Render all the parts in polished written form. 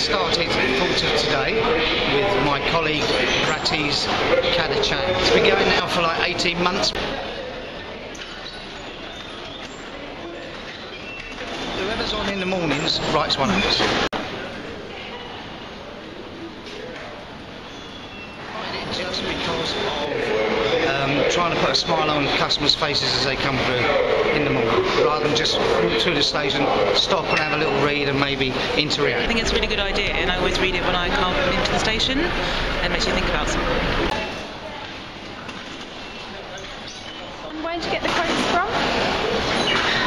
started Porter today with my colleague Ratiz Kadachan. It's been going now for like 18 months. Whoever's on in the mornings writes one of us. Just because of trying to put a smile on customers' faces as they come through in the morning, rather than just walk through the station, stop and have a little read and maybe interact. I think it's a really good idea, and I always read it when I come into the station. It makes you think about something. Where did you get the quotes from?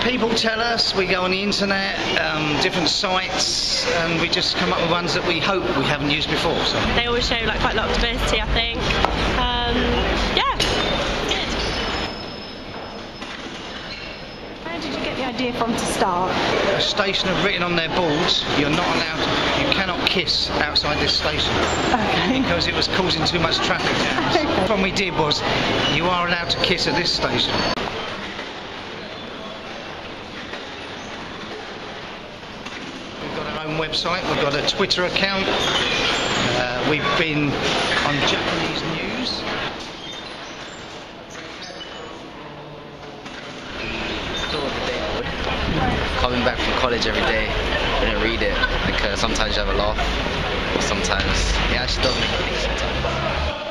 People tell us, we go on the internet, different sites, and we just come up with ones that we hope we haven't used before. So. They always show like quite a lot of diversity, I think. Yeah, good. Where did you get the idea from to start? A station have written on their boards, you're not allowed, you cannot kiss outside this station. Okay. Because it was causing too much traffic jams. Okay. What we did was, you are allowed to kiss at this station. We've got our own website, we've got a Twitter account, we've been on Japanese news. Coming back from college every day, I didn't read it because sometimes you have a laugh, or sometimes it actually does make you think sometimes.